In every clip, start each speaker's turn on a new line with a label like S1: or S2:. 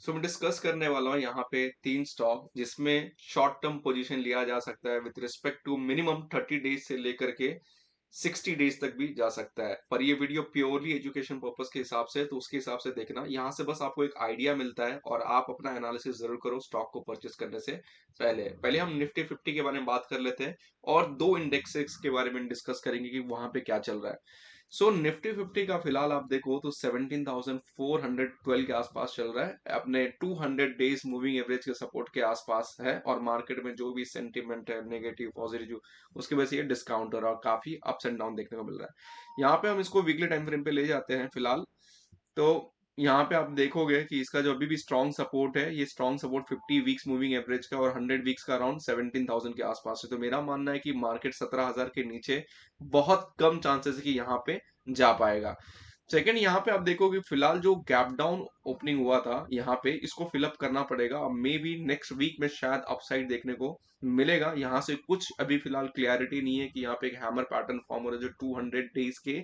S1: सो मैं डिस्कस करने वाला हूँ यहाँ पे 3 स्टॉक जिसमें शॉर्ट टर्म पोजीशन लिया जा सकता है with respect to minimum 30 days से लेकर के 60 डेज तक भी जा सकता है। पर ये वीडियो प्योरली एजुकेशन पर्पस के हिसाब से, तो उसके हिसाब से देखना। यहाँ से बस आपको एक आइडिया मिलता है और आप अपना एनालिसिस जरूर करो स्टॉक को परचेस करने से पहले। पहले हम निफ्टी 50 के बारे में बात कर लेते हैं और दो इंडेक्सेस के बारे में डिस्कस करेंगे कि वहां पे क्या चल रहा है। सो निफ्टी 50 का फिलहाल आप देखो तो 17,412 के आसपास चल रहा है, अपने 200 डेज मूविंग एवरेज के सपोर्ट के आसपास है। और मार्केट में जो भी सेंटीमेंट है, नेगेटिव पॉजिटिव, उसकी वजह से ये डिस्काउंटर और काफी अप्स एंड डाउन देखने को मिल रहा है। यहाँ पे हम इसको वीकली टाइम फ्रेम पे ले जाते हैं फिलहाल। तो यहाँ पे आप देखोगे कि इसका जो अभी भी स्ट्रॉन्ग सपोर्ट है, ये strong support 50 weeks moving average का और 100 वीक्स का अराउंड 17,000 के आसपास है। तो मेरा मानना है कि मार्केट 17,000 के नीचे बहुत कम चांसेस है कि यहाँ पे जा पाएगा। सेकंड, यहाँ पे आप देखो कि फिलहाल जो गैप डाउन ओपनिंग हुआ था यहाँ पे, इसको फिलअप करना पड़ेगा। अब मे बी नेक्स्ट वीक में शायद अपसाइड देखने को मिलेगा। यहाँ से कुछ अभी फिलहाल क्लियरिटी नहीं है कि यहाँ पे एक हैमर पैटर्न फॉर्म हो रहा है जो 200 डेज के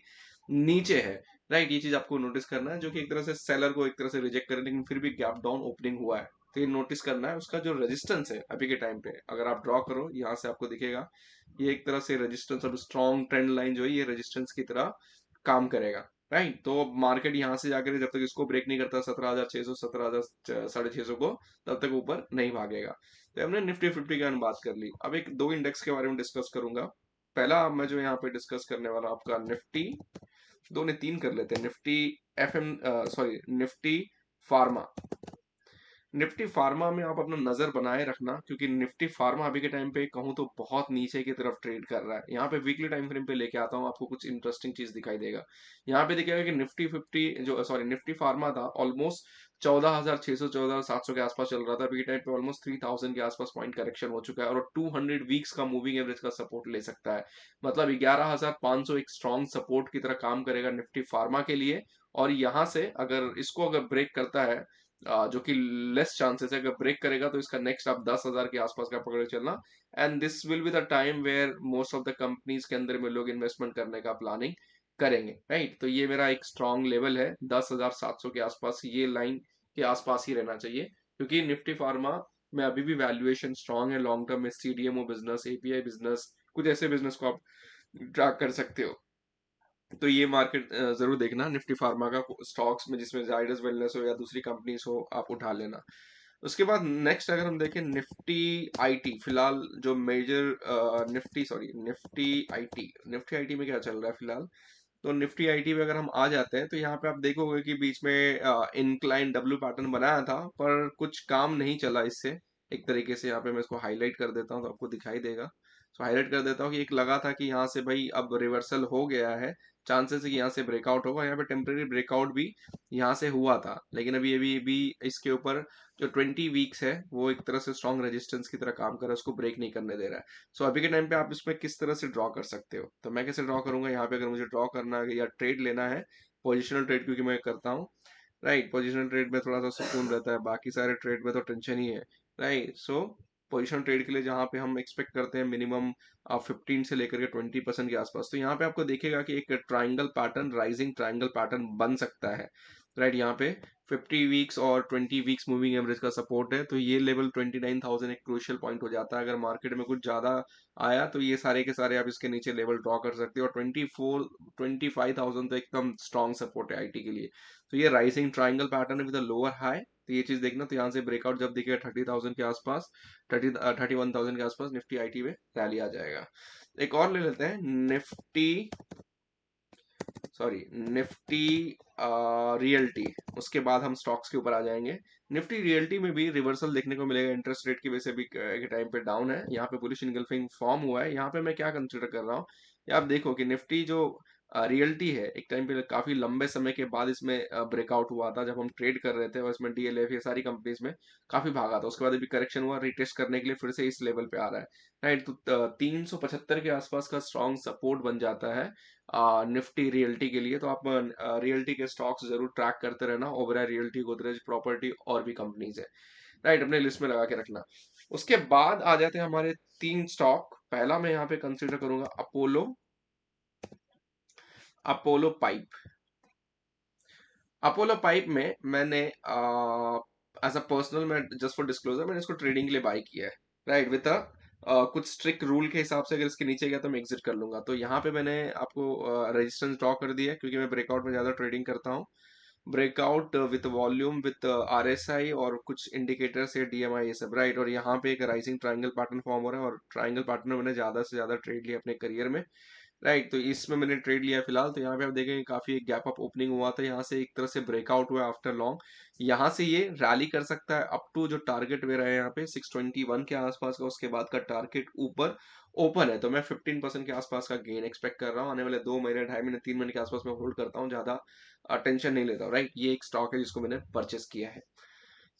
S1: नीचे है। राइट, ये चीज आपको नोटिस करना है, जो कि एक तरह से सेलर को एक तरह से रिजेक्ट करे, लेकिन फिर भी गैप डाउन ओपनिंग हुआ है। तो ये नोटिस करना है। उसका जो रेजिस्टेंस है अभी के टाइम पे, अगर आप ड्रॉ करो यहाँ से आपको दिखेगा, ये एक तरह से रेजिस्टेंस और स्ट्रॉन्ग ट्रेंड लाइन जो है ये रेजिस्टेंस की तरह काम करेगा। राइट, तो मार्केट यहाँ से जाकर जब तक इसको ब्रेक नहीं करता 17,600 17,650 को, तब तक ऊपर नहीं भागेगा। तो हमने निफ्टी 50 की बात कर ली। अब एक दो इंडेक्स के बारे में डिस्कस करूंगा। पहला मैं जो यहाँ पे डिस्कस करने वाला हूं, आपका निफ्टी, दो ने तीन कर लेते हैं, Nifty F am sorry Nifty pharma. Nifty pharma में आप अपना नजर बनाए रखना, क्योंकि निफ्टी फार्मा अभी के टाइम पे कहूँ तो बहुत नीचे की तरफ ट्रेड कर रहा है। यहाँ पे वीकली टाइम फ्रेम पे लेके आता हूँ, आपको कुछ इंटरेस्टिंग चीज दिखाई देगा। यहाँ पे दिखेगा कि निफ्टी 50 जो सॉरी निफ्टी फार्मा था, ऑलमोस्ट 14,600 14,700 के आसपास चल रहा था। अभी के टाइम पे ऑलमोस्ट 3,000 के आसपास पॉइंट करेक्शन हो चुका है और 200 वीक्स का मूविंग एवरेज का सपोर्ट ले सकता है। मतलब 11,500 एक स्ट्रॉन्ग सपोर्ट की तरह काम करेगा निफ्टी फार्मा के लिए। और यहाँ से अगर इसको अगर ब्रेक करता है, जो कि लेस चांसेस है, अगर ब्रेक करेगा तो इसका नेक्स्ट आप 10,000 के आसपास का पकड़ के चलना। And this will be the time where most of the companies के अंदर में लोग इन्वेस्टमेंट करने का प्लानिंग करेंगे। राइट, तो ये मेरा एक स्ट्रॉन्ग लेवल है 10,700 के आसपास, ये लाइन के आसपास ही रहना चाहिए, क्योंकि निफ्टी फार्मा में अभी भी वैल्यूएशन स्ट्रांग है। लॉन्ग टर्म में सीडीएमओ बिजनेस, एपीआई बिजनेस, कुछ ऐसे बिजनेस को आप ट्रैक कर सकते हो। तो ये मार्केट जरूर देखना निफ्टी फार्मा का, स्टॉक्स में जिसमें जाइडस वेलनेस हो या दूसरी कंपनीज हो, आप उठा लेना। उसके बाद नेक्स्ट अगर हम देखें निफ्टी आईटी, फिलहाल जो मेजर निफ्टी आईटी में क्या चल रहा है फिलहाल। तो निफ्टी आईटी में अगर हम आ जाते हैं तो यहाँ पे आप देखोगे कि बीच में इनक्लाइन डब्ल्यू पैटर्न बनाया था, पर कुछ काम नहीं चला इससे। एक तरीके से यहाँ पे मैं इसको हाईलाइट कर देता हूँ तो आपको दिखाई देगा। तो हाईलाइट कर देता हूँ कि एक लगा था कि यहाँ से भाई अब रिवर्सल हो गया है, चांसेस है कि यहाँ से ब्रेकआउट होगा। यहाँ पे टेम्परेरी ब्रेकआउट भी यहाँ से हुआ था, लेकिन अभी इसके ऊपर जो 20 वीक्स है वो एक तरह से स्ट्रॉन्ग रेजिस्टेंस की तरह काम कर रहा है, उसको ब्रेक नहीं करने दे रहा है। सो अभी के टाइम पे आप इसमें किस तरह से ड्रॉ कर सकते हो, तो मैं कैसे ड्रॉ करूंगा यहाँ पे, अगर मुझे ड्रॉ करना है या ट्रेड लेना है, पोजिशनल ट्रेड क्योंकि मैं करता हूँ। राइट, पोजिशनल ट्रेड में थोड़ा सा सुकून रहता है, बाकी सारे ट्रेड में तो टेंशन ही है। राइट, सो पोजिशनल ट्रेड के लिए जहाँ पे हम एक्सपेक्ट करते हैं मिनिमम 15 से लेकर के 20% के आसपास, तो यहाँ पे आपको देखेगा कि एक triangle pattern, rising triangle pattern बन सकता है। राइट, यहाँ पे 50 वीक्स और 20 वीक्स मूविंग एवरेज का सपोर्ट है, तो ये लेवल 29,000 एक क्रूशियल पॉइंट हो जाता है। अगर मार्केट में कुछ ज्यादा आया तो ये सारे के सारे आप इसके नीचे लेवल ड्रॉ कर सकते हो। और 25,000 तो एकदम स्ट्रॉन्ग सपोर्ट है आईटी के लिए। तो ये राइजिंग ट्राइंगल पैटर्न है विद लोअर हाई, तो ये चीज देखना। तो यहाँ से ब्रेकआउट जब दिखेगा 30,000 के आसपास, 31,000 के आसपास, निफ्टी आईटी में रैली आ जाएगा। एक और ले लेते हैं, निफ्टी रियल्टी। उसके बाद हम स्टॉक्स के ऊपर आ जाएंगे। निफ्टी रियल्टी में भी रिवर्सल देखने को मिलेगा, इंटरेस्ट रेट की वजह से भी एक टाइम पे डाउन है। यहाँ पे बुलिश इनगल्फिंग फॉर्म हुआ है। यहाँ पे मैं क्या कंसिडर कर रहा हूँ, आप देखो कि निफ्टी जो रियल्टी है, एक टाइम पे काफी लंबे समय के बाद इसमें ब्रेकआउट हुआ था जब हम ट्रेड कर रहे थे, और इसमें डीएलएफ ये सारी कंपनीज में काफी भागा था। उसके बाद अभी करेक्शन हुआ, रिटेस्ट करने के लिए फिर से इस लेवल पे आ रहा है। राइट, तो 375 के आसपास का स्ट्रॉन्ग सपोर्ट बन जाता है निफ्टी रियल्टी के लिए। तो आप रियल्टी के स्टॉक्स जरूर ट्रैक करते रहना, ओबेरॉय रियल्टी, गोदरेज प्रॉपर्टी और भी कंपनीज है। राइट, अपने लिस्ट में लगा के रखना। उसके बाद आ जाते हैं हमारे तीन स्टॉक। पहला मैं यहाँ पे कंसिडर करूंगा Apollo, Apollo pipe. Apollo pipe में मैंने एज अ पर्सनल, मैं जस्ट फॉर डिस्क्लोजर मैंने इसको ट्रेडिंग के लिए बाय किया है, राइट, विद अ कुछ स्ट्रिक्ट रूल के हिसाब से अगर इसके नीचे गया तो मैं एग्जिट कर लूंगा। तो यहाँ पे मैंने आपको रेजिस्टेंस ड्रॉ कर दिया है, क्योंकि मैं ब्रेकआउट में ज्यादा ट्रेडिंग करता हूँ। Breakout with volume with RSI और कुछ इंडिकेटर्स या DMI, ये सब, राइट। और यहाँ पे एक राइजिंग ट्रायंगल पैटर्न फॉर्म हो रहा है, और ट्रायंगल पैटर्न मैंने ज्यादा से ज्यादा ट्रेड लिया अपने करियर में, राइट। तो इसमें मैंने ट्रेड लिया फिलहाल। तो यहाँ पे आप देखेंगे काफी एक गैप अप ओपनिंग हुआ था, यहाँ से एक तरह से ब्रेकआउट हुआ आफ्टर लॉन्ग। यहाँ से ये रैली कर सकता है अप टू जो टारगेट मेरा है यहाँ पे 621 के आसपास का, उसके बाद का टारगेट ऊपर ओपन है। तो मैं 15% के आसपास का गेन एक्सपेक्ट कर रहा हूँ आने वाले 2 महीने, 2.5 महीने, 3 महीने के आसपास में होल्ड करता हूँ, ज्यादा टेंशन नहीं लेता हूँ, राइट। ये एक स्टॉक है जिसको मैंने परचेस किया है।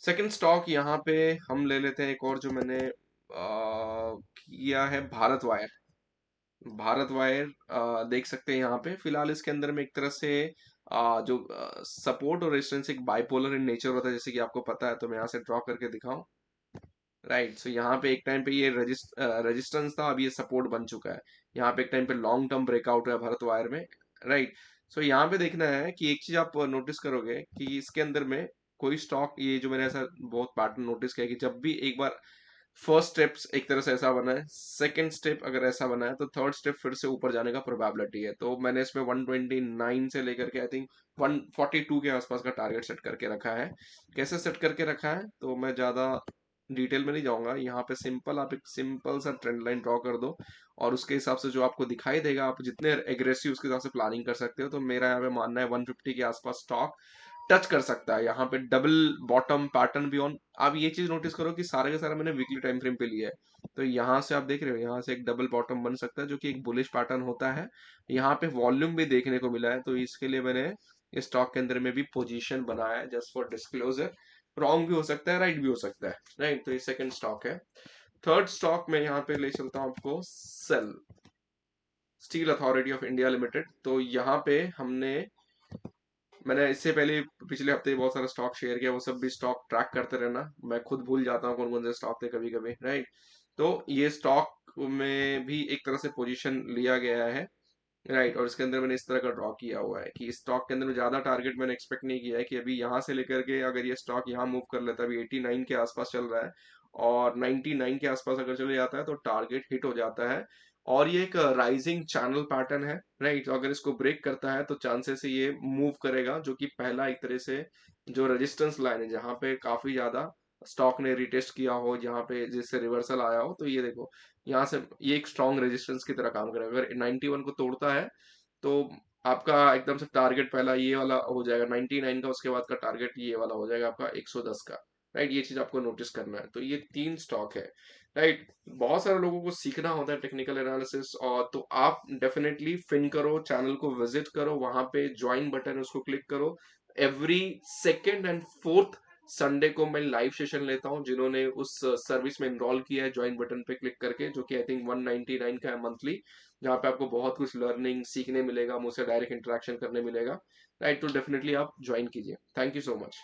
S1: सेकंड स्टॉक यहाँ पे हम ले लेते हैं एक और जो मैंने किया है, भारत वायर। भारत वायर देख सकते हैं यहाँ पे, फिलहाल इसके अंदर में एक तरह से जो सपोर्ट और रेजिस्टेंस एक बाइपोलर इन नेचर होता है, जैसे कि आपको पता है। तो मैं यहाँ से ड्रॉ करके दिखाऊं, राइट। सो यहाँ पे एक टाइम पे ये रेजिस्टेंस था, अब ये सपोर्ट बन चुका है। यहाँ पे एक टाइम पे लॉन्ग टर्म ब्रेकआउट है भारत वायर में, राइट। सो यहाँ पे देखना है कि एक चीज आप नोटिस करोगे कि इसके अंदर में कोई स्टॉक, ये जो मैंने ऐसा बहुत पैटर्न नोटिस किया कि जब भी एक बार फर्स्ट स्टेप्स एक तरह से ऐसा बना है, सेकंड स्टेप अगर ऐसा बना है, तो थर्ड स्टेप फिर से ऊपर जाने का प्रोबेबिलिटी है। तो मैंने इसमें 129 से लेकर के आई थिंक 142 के आसपास का टारगेट सेट करके रखा है। कैसे सेट करके रखा है तो मैं ज्यादा डिटेल में नहीं जाऊंगा। यहाँ पे सिंपल, आप एक सिंपल सा ट्रेंड लाइन ड्रॉ कर दो, और उसके हिसाब से जो आपको दिखाई देगा, आप जितने एग्रेसिव उसके हिसाब से प्लानिंग कर सकते हो। तो मेरा यहाँ पे मानना है 150 के आसपास स्टॉक टच कर सकता है। यहाँ पे डबल बॉटम पैटर्न भी ऑन। आप ये चीज नोटिस करो कि सारे का सारा मैंने वीकली टाइम फ्रेम पे लिया है। तो यहाँ से आप देख रहे हो, यहाँ से एक डबल बॉटम बन सकता है, जो कि एक बुलिश पैटर्न होता है। यहाँ पे वॉल्यूम भी देखने को मिला है, तो इसके लिए मैंने इस स्टॉक के अंदर में भी पोजीशन बनाया है, जस्ट फॉर डिस्क्लोजर। रॉन्ग भी हो सकता है, राइट भी हो सकता है, राइट। तो ये सेकंड स्टॉक है। थर्ड स्टॉक में यहाँ पे ले चलता हूँ आपको, SAIL, steel authority of India limited. तो यहाँ पे मैंने इससे पहले पिछले हफ्ते बहुत सारा स्टॉक शेयर किया, वो सब भी स्टॉक ट्रैक करते रहना। मैं खुद भूल जाता हूँ कौन कौन से स्टॉक थे कभी कभी, राइट। तो ये स्टॉक में भी एक तरह से पोजीशन लिया गया है, राइट। और इसके अंदर मैंने इस तरह का ड्रॉ किया हुआ है कि स्टॉक के अंदर में ज्यादा टारगेट मैंने एक्सपेक्ट नहीं किया है, कि अभी यहाँ से लेकर के अगर ये स्टॉक यहाँ मूव कर लेता है, अभी 89 के आसपास चल रहा है, और 99 के आसपास अगर चले जाता है तो टारगेट हिट हो जाता है। और ये एक राइजिंग चैनल पैटर्न है, राइट। तो अगर इसको ब्रेक करता है तो चांसेस है ये मूव करेगा, जो कि पहला एक तरह से जो रेजिस्टेंस लाइन है, जहां पे काफी ज्यादा स्टॉक ने रिटेस्ट किया हो, जहां पे जिससे रिवर्सल आया हो। तो ये देखो, यहाँ से ये एक स्ट्रॉन्ग रेजिस्टेंस की तरह काम करेगा। अगर 91 को तोड़ता है तो आपका एकदम से टारगेट पहला ये वाला हो जाएगा 99 का, उसके बाद का टारगेट ये वाला हो जाएगा आपका 110 का, राइट। ये चीज आपको नोटिस करना है। तो ये तीन स्टॉक है, राइट। बहुत सारे लोगों को सीखना होता है टेक्निकल एनालिसिस, और तो आप डेफिनेटली फिन करो, चैनल को विजिट करो, वहां पे ज्वाइन बटन है उसको क्लिक करो। Every second and fourth Sunday को मैं लाइव सेशन लेता हूं। जिन्होंने उस सर्विस में इनरोल किया है, ज्वाइन बटन पे क्लिक करके, जो कि आई थिंक 199 का है मंथली, जहाँ पे आपको बहुत कुछ लर्निंग सीखने मिलेगा, मुझसे डायरेक्ट इंटरेक्शन करने मिलेगा, राइट। तो डेफिनेटली आप ज्वाइन कीजिए। Thank you so much.